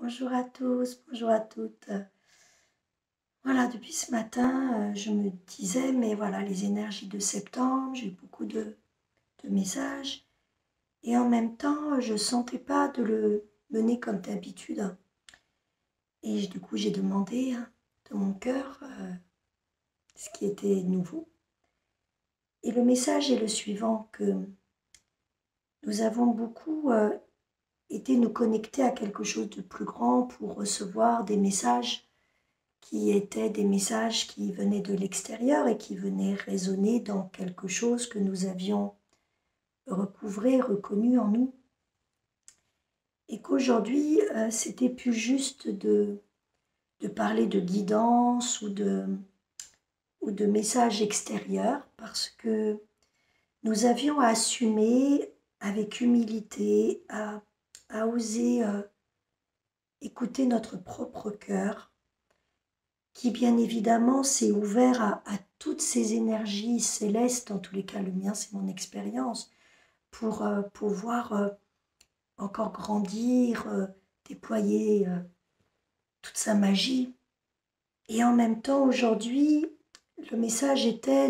Bonjour à tous, bonjour à toutes. Voilà, depuis ce matin, je me disais, mais voilà, les énergies de septembre, j'ai eu beaucoup de messages, et en même temps, je ne sentais pas de le mener comme d'habitude. Et du coup, j'ai demandé de mon cœur ce qui était nouveau. Et le message est le suivant, que nous avons beaucoup été nous connecter à quelque chose de plus grand pour recevoir des messages qui étaient des messages qui venaient de l'extérieur et qui venaient résonner dans quelque chose que nous avions recouvré, reconnu en nous. Et qu'aujourd'hui, c'était plus juste de parler de guidance ou de messages extérieurs, parce que nous avions à assumer avec humilité, à oser écouter notre propre cœur, qui bien évidemment s'est ouvert à toutes ces énergies célestes, en tous les cas le mien c'est mon expérience, pour pouvoir encore grandir, déployer toute sa magie. Et en même temps aujourd'hui, le message était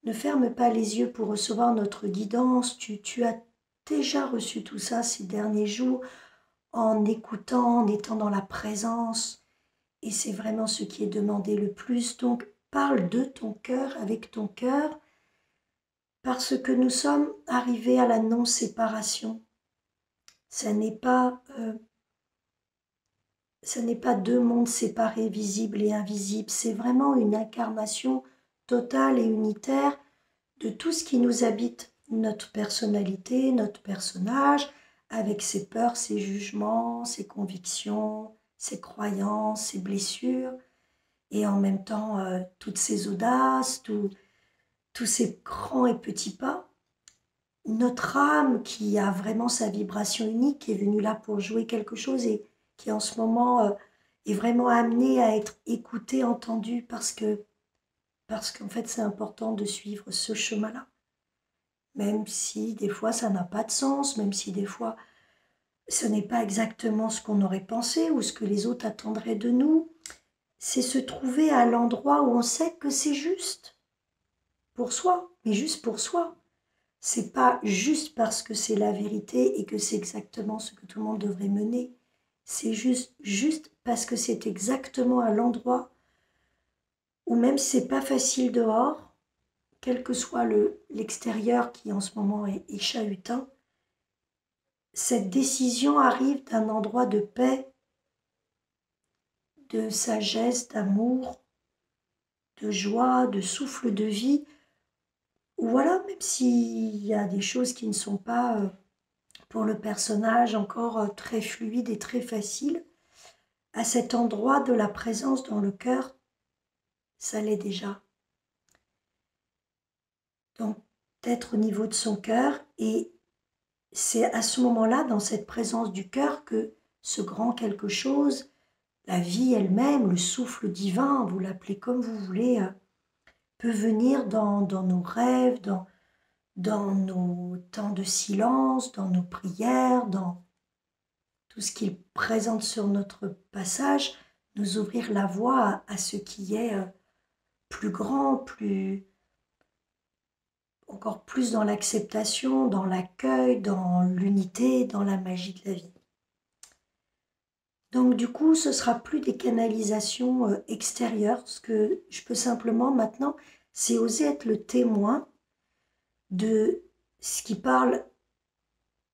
ne ferme pas les yeux pour recevoir notre guidance, tu as déjà reçu tout ça ces derniers jours en écoutant, en étant dans la présence. Et c'est vraiment ce qui est demandé le plus. Donc, parle de ton cœur, avec ton cœur, parce que nous sommes arrivés à la non-séparation. Ça n'est pas deux mondes séparés, visibles et invisibles. C'est vraiment une incarnation totale et unitaire de tout ce qui nous habite. Notre personnalité, notre personnage, avec ses peurs, ses jugements, ses convictions, ses croyances, ses blessures. Et en même temps, toutes ces audaces, tous ces grands et petits pas. Notre âme qui a vraiment sa vibration unique, qui est venue là pour jouer quelque chose et qui en ce moment est vraiment amenée à être écoutée, entendue, parce qu'en fait c'est important de suivre ce chemin-là. Même si des fois ça n'a pas de sens, même si des fois ce n'est pas exactement ce qu'on aurait pensé ou ce que les autres attendraient de nous, c'est se trouver à l'endroit où on sait que c'est juste pour soi, mais juste pour soi. C'est pas juste parce que c'est la vérité et que c'est exactement ce que tout le monde devrait mener. C'est juste parce que c'est exactement à l'endroit où même si c'est pas facile dehors, quel que soit l'extérieur qui en ce moment est chahutant, cette décision arrive d'un endroit de paix, de sagesse, d'amour, de joie, de souffle de vie, où voilà, même s'il y a des choses qui ne sont pas pour le personnage encore très fluides et très faciles, à cet endroit de la présence dans le cœur, ça l'est déjà. Donc, d'être au niveau de son cœur, et c'est à ce moment-là, dans cette présence du cœur, que ce grand quelque chose, la vie elle-même, le souffle divin, vous l'appelez comme vous voulez, peut venir dans nos rêves, dans nos temps de silence, dans nos prières, dans tout ce qu'il présente sur notre passage, nous ouvrir la voie à ce qui est plus grand, encore plus dans l'acceptation, dans l'accueil, dans l'unité, dans la magie de la vie. Donc du coup, ce sera plus des canalisations extérieures. Ce que je peux simplement maintenant, c'est oser être le témoin de ce qui parle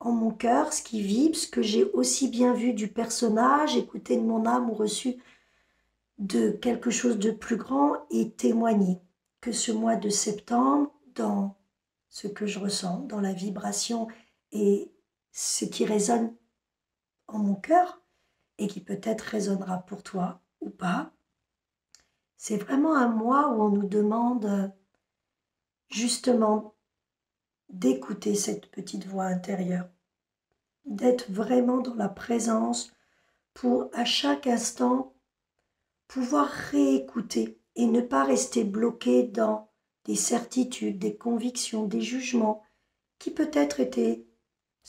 en mon cœur, ce qui vibre, ce que j'ai aussi bien vu du personnage, écouté de mon âme ou reçu de quelque chose de plus grand, et témoigner que ce mois de septembre, dans ce que je ressens, dans la vibration et ce qui résonne en mon cœur et qui peut-être résonnera pour toi ou pas, c'est vraiment un mois où on nous demande justement d'écouter cette petite voix intérieure, d'être vraiment dans la présence pour à chaque instant pouvoir réécouter et ne pas rester bloqué dans des certitudes, des convictions, des jugements qui peut-être étaient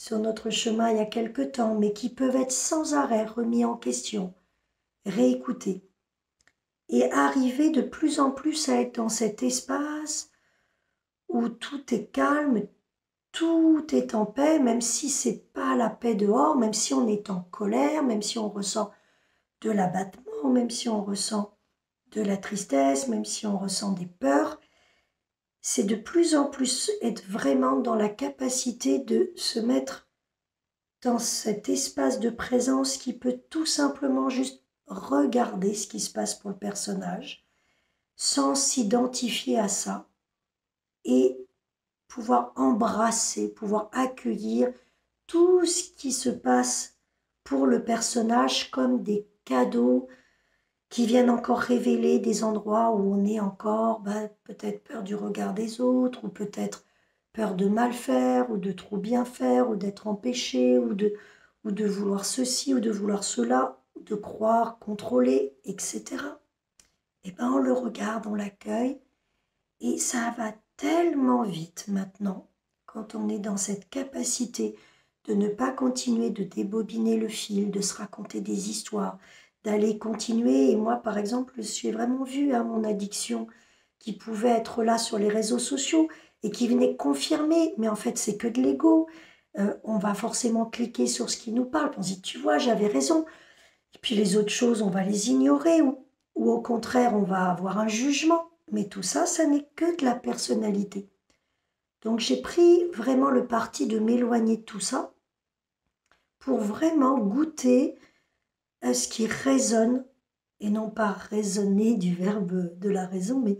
sur notre chemin il y a quelque temps, mais qui peuvent être sans arrêt remis en question, réécoutés, et arriver de plus en plus à être dans cet espace où tout est calme, tout est en paix, même si c'est pas la paix dehors, même si on est en colère, même si on ressent de l'abattement, même si on ressent de la tristesse, même si on ressent des peurs, c'est de plus en plus être vraiment dans la capacité de se mettre dans cet espace de présence qui peut tout simplement juste regarder ce qui se passe pour le personnage, sans s'identifier à ça, et pouvoir embrasser, pouvoir accueillir tout ce qui se passe pour le personnage comme des cadeaux qui viennent encore révéler des endroits où on est encore peut-être peur du regard des autres, ou peut-être peur de mal faire, ou de trop bien faire, ou d'être empêché, ou de vouloir ceci, ou de vouloir cela, ou de croire, contrôler, etc. Et bien on le regarde, on l'accueille, et ça va tellement vite maintenant, quand on est dans cette capacité de ne pas continuer de débobiner le fil, de se raconter des histoires, d'aller continuer. Et moi, par exemple, j'ai vraiment vu mon addiction qui pouvait être là sur les réseaux sociaux et qui venait confirmer, mais en fait, c'est que de l'ego. On va forcément cliquer sur ce qui nous parle. On se dit, tu vois, j'avais raison. Et puis les autres choses, on va les ignorer ou au contraire, on va avoir un jugement. Mais tout ça, ça n'est que de la personnalité. Donc j'ai pris vraiment le parti de m'éloigner de tout ça pour vraiment goûter à ce qui résonne, et non pas raisonner du verbe de la raison, mais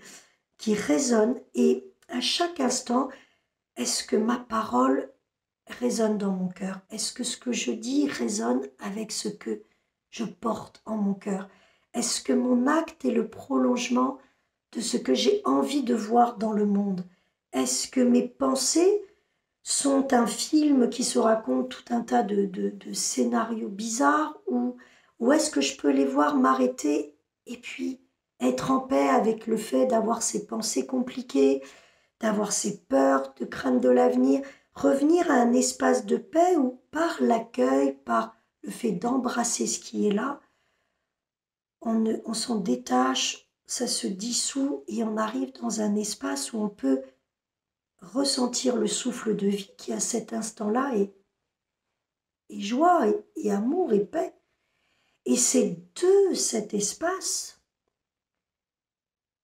qui résonne. Et à chaque instant, est-ce que ma parole résonne dans mon cœur? Est-ce que ce que je dis résonne avec ce que je porte en mon cœur? Est-ce que mon acte est le prolongement de ce que j'ai envie de voir dans le monde? Est-ce que mes pensées sont un film qui se raconte tout un tas de scénarios bizarres, ou est-ce que je peux les voir m'arrêter et puis être en paix avec le fait d'avoir ces pensées compliquées, d'avoir ces peurs, de craindre de l'avenir, revenir à un espace de paix où par l'accueil, par le fait d'embrasser ce qui est là, on s'en détache, ça se dissout et on arrive dans un espace où on peut ressentir le souffle de vie qui à cet instant-là est joie et amour et paix. Et c'est de cet espace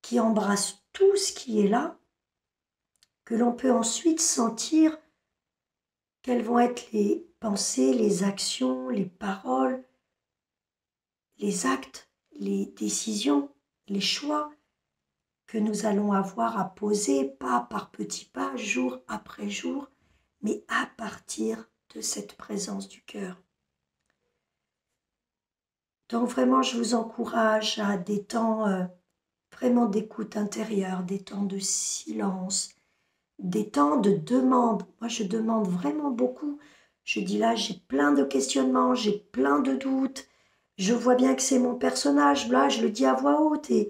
qui embrasse tout ce qui est là que l'on peut ensuite sentir quelles vont être les pensées, les actions, les paroles, les actes, les décisions, les choix que nous allons avoir à poser pas par petits pas, jour après jour, mais à partir de cette présence du cœur. Donc vraiment, je vous encourage à des temps vraiment d'écoute intérieure, des temps de silence, des temps de demande. Moi, je demande vraiment beaucoup. Je dis là, j'ai plein de questionnements, j'ai plein de doutes. Je vois bien que c'est mon personnage, là, je le dis à voix haute. Et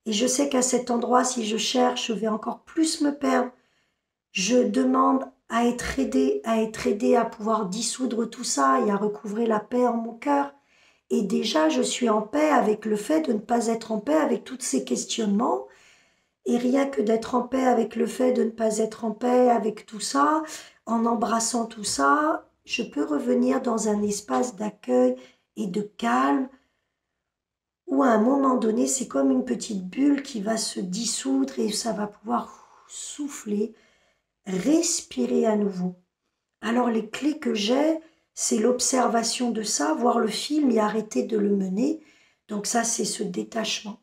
je sais qu'à cet endroit, si je cherche, je vais encore plus me perdre. Je demande à être aidée à pouvoir dissoudre tout ça et à recouvrer la paix en mon cœur. Et déjà, je suis en paix avec le fait de ne pas être en paix avec tous ces questionnements. Et rien que d'être en paix avec le fait de ne pas être en paix avec tout ça, en embrassant tout ça, je peux revenir dans un espace d'accueil et de calme où à un moment donné, c'est comme une petite bulle qui va se dissoudre et ça va pouvoir souffler, respirer à nouveau. Alors les clés que j'ai, c'est l'observation de ça, voir le film et arrêter de le mener. Donc ça, c'est ce détachement.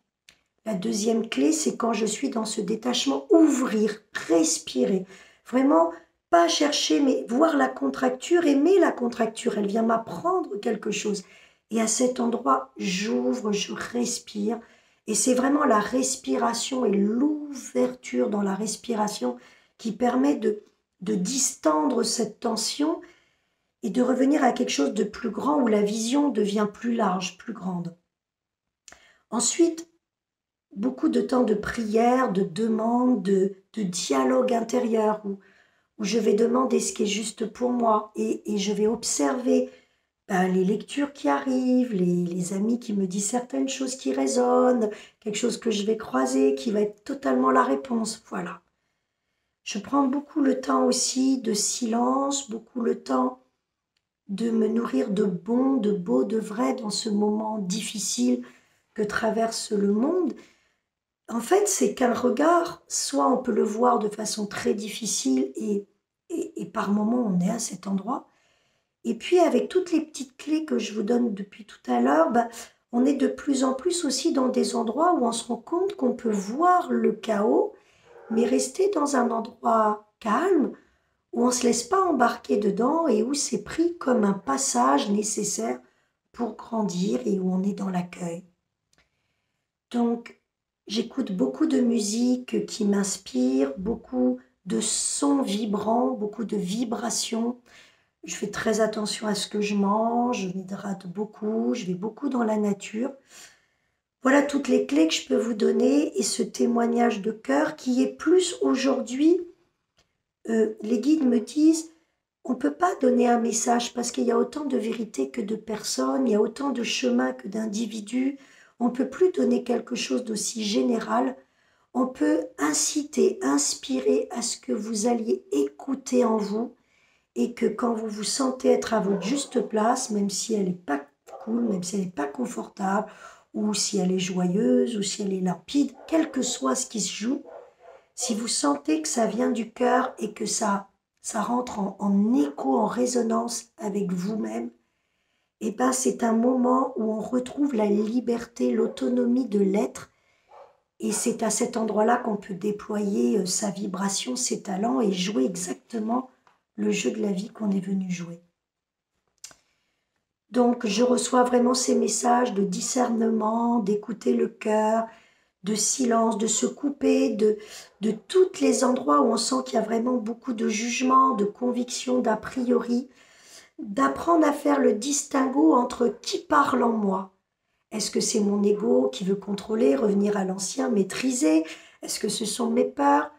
La deuxième clé, c'est quand je suis dans ce détachement, ouvrir, respirer. Vraiment, pas chercher, mais voir la contracture, aimer la contracture. Elle vient m'apprendre quelque chose. Et à cet endroit, j'ouvre, je respire. Et c'est vraiment la respiration et l'ouverture dans la respiration qui permet de distendre cette tension et de revenir à quelque chose de plus grand où la vision devient plus large, plus grande. Ensuite, beaucoup de temps de prière, de demande, de dialogue intérieur où je vais demander ce qui est juste pour moi et je vais observer les lectures qui arrivent, les amis qui me disent certaines choses qui résonnent, quelque chose que je vais croiser qui va être totalement la réponse. Voilà. Je prends beaucoup le temps aussi de silence, beaucoup le temps de me nourrir de bon, de beau, de vrai dans ce moment difficile que traverse le monde. En fait, c'est qu'un regard, soit on peut le voir de façon très difficile et par moments on est à cet endroit, et puis avec toutes les petites clés que je vous donne depuis tout à l'heure, on est de plus en plus aussi dans des endroits où on se rend compte qu'on peut voir le chaos, mais rester dans un endroit calme, où on ne se laisse pas embarquer dedans et où c'est pris comme un passage nécessaire pour grandir et où on est dans l'accueil. Donc, j'écoute beaucoup de musique qui m'inspire, beaucoup de sons vibrants, beaucoup de vibrations. Je fais très attention à ce que je mange, je m'hydrate beaucoup, je vais beaucoup dans la nature. Voilà toutes les clés que je peux vous donner et ce témoignage de cœur qui est plus aujourd'hui, les guides me disent, on ne peut pas donner un message parce qu'il y a autant de vérités que de personnes, il y a autant de chemins que d'individus. On ne peut plus donner quelque chose d'aussi général. On peut inciter, inspirer à ce que vous alliez écouter en vous et que quand vous vous sentez être à votre juste place, même si elle n'est pas cool, même si elle n'est pas confortable, ou si elle est joyeuse, ou si elle est limpide, quel que soit ce qui se joue, si vous sentez que ça vient du cœur et que ça rentre en écho, en résonance avec vous-même, et ben c'est un moment où on retrouve la liberté, l'autonomie de l'être, et c'est à cet endroit-là qu'on peut déployer sa vibration, ses talents et jouer exactement le jeu de la vie qu'on est venu jouer. Donc je reçois vraiment ces messages de discernement, d'écouter le cœur, de silence, de se couper de tous les endroits où on sent qu'il y a vraiment beaucoup de jugement, de conviction, d'a priori, d'apprendre à faire le distinguo entre qui parle en moi. Est-ce que c'est mon ego qui veut contrôler, revenir à l'ancien, maîtriser? Est-ce que ce sont mes peurs?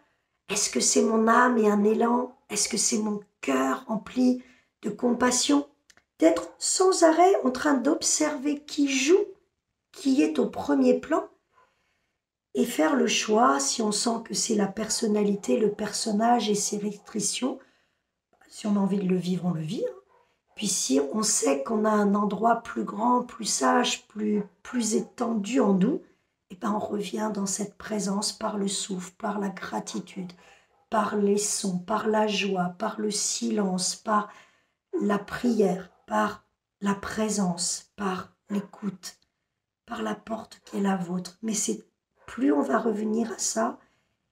Est-ce que c'est mon âme et un élan? Est-ce que c'est mon cœur empli de compassion? D'être sans arrêt en train d'observer qui joue, qui est au premier plan, et faire le choix, si on sent que c'est la personnalité, le personnage et ses restrictions, si on a envie de le vivre, on le vit. Puis si on sait qu'on a un endroit plus grand, plus sage, plus étendu en nous, et ben on revient dans cette présence par le souffle, par la gratitude, par les sons, par la joie, par le silence, par la prière, par la présence, par l'écoute, par la porte qui est la vôtre. Mais c'est plus on va revenir à ça,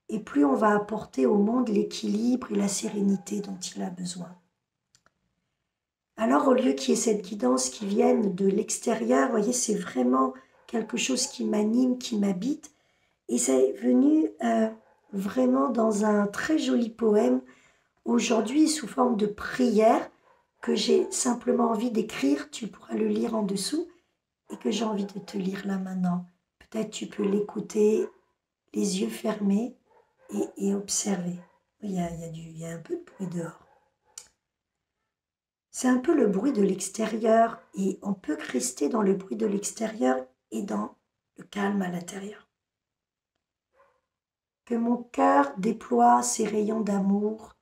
et plus on va apporter au monde l'équilibre et la sérénité dont il a besoin. Alors, au lieu qu'il y ait cette guidance qui vienne de l'extérieur, vous voyez, c'est vraiment quelque chose qui m'anime, qui m'habite. Et c'est venu vraiment dans un très joli poème, aujourd'hui sous forme de prière, que j'ai simplement envie d'écrire. Tu pourras le lire en dessous et que j'ai envie de te lire là maintenant. Peut-être tu peux l'écouter les yeux fermés et observer. Il y a un peu de bruit dehors. C'est un peu le bruit de l'extérieur et on peut rester dans le bruit de l'extérieur et dans le calme à l'intérieur. Que mon cœur déploie ses rayons d'amour,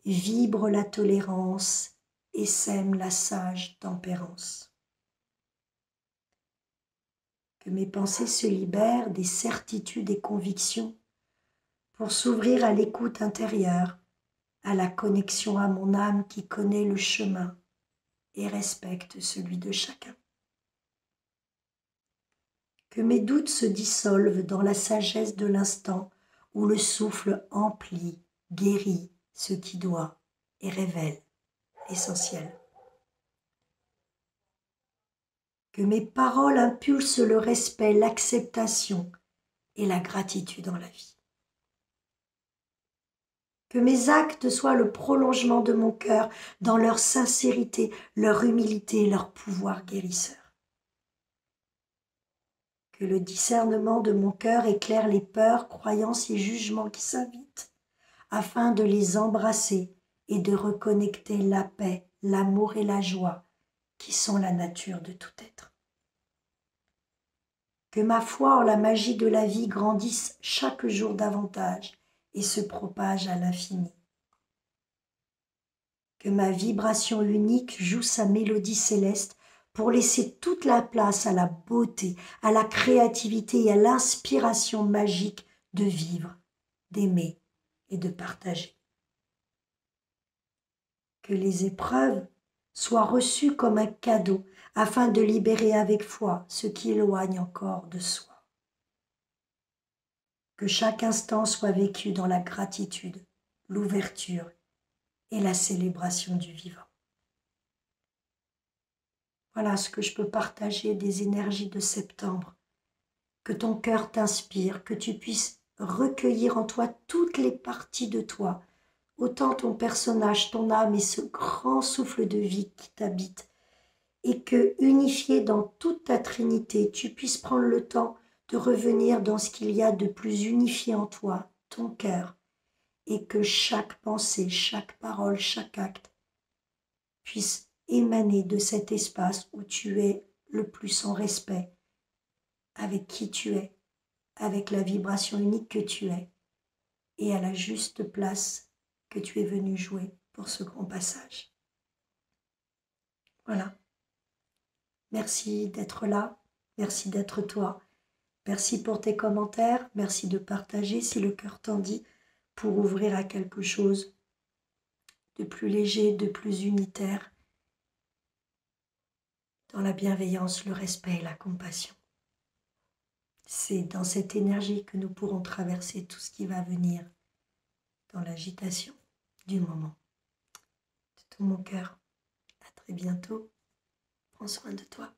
vibre la tolérance et sème la sage tempérance. Que mes pensées se libèrent des certitudes et convictions pour s'ouvrir à l'écoute intérieure, à la connexion à mon âme qui connaît le chemin et respecte celui de chacun. Que mes doutes se dissolvent dans la sagesse de l'instant où le souffle emplit, guérit ce qui doit et révèle l'essentiel. Que mes paroles impulsent le respect, l'acceptation et la gratitude dans la vie. Que mes actes soient le prolongement de mon cœur dans leur sincérité, leur humilité et leur pouvoir guérisseur. Que le discernement de mon cœur éclaire les peurs, croyances et jugements qui s'invitent, afin de les embrasser et de reconnecter la paix, l'amour et la joie qui sont la nature de tout être. Que ma foi en la magie de la vie grandisse chaque jour davantage et se propage à l'infini. Que ma vibration unique joue sa mélodie céleste pour laisser toute la place à la beauté, à la créativité et à l'inspiration magique de vivre, d'aimer et de partager. Que les épreuves soient reçues comme un cadeau afin de libérer avec foi ce qui éloigne encore de soi. Que chaque instant soit vécu dans la gratitude, l'ouverture et la célébration du vivant. Voilà ce que je peux partager des énergies de septembre. Que ton cœur t'inspire, que tu puisses recueillir en toi toutes les parties de toi, autant ton personnage, ton âme et ce grand souffle de vie qui t'habite, et que, unifié dans toute ta trinité, tu puisses prendre le temps de revenir dans ce qu'il y a de plus unifié en toi, ton cœur, et que chaque pensée, chaque parole, chaque acte puisse émaner de cet espace où tu es le plus en respect avec qui tu es, avec la vibration unique que tu es, et à la juste place que tu es venu jouer pour ce grand passage. Voilà. Merci d'être là, merci d'être toi, merci pour tes commentaires, merci de partager si le cœur t'en dit pour ouvrir à quelque chose de plus léger, de plus unitaire, dans la bienveillance, le respect et la compassion. C'est dans cette énergie que nous pourrons traverser tout ce qui va venir dans l'agitation du moment. De tout mon cœur, à très bientôt. Prends soin de toi.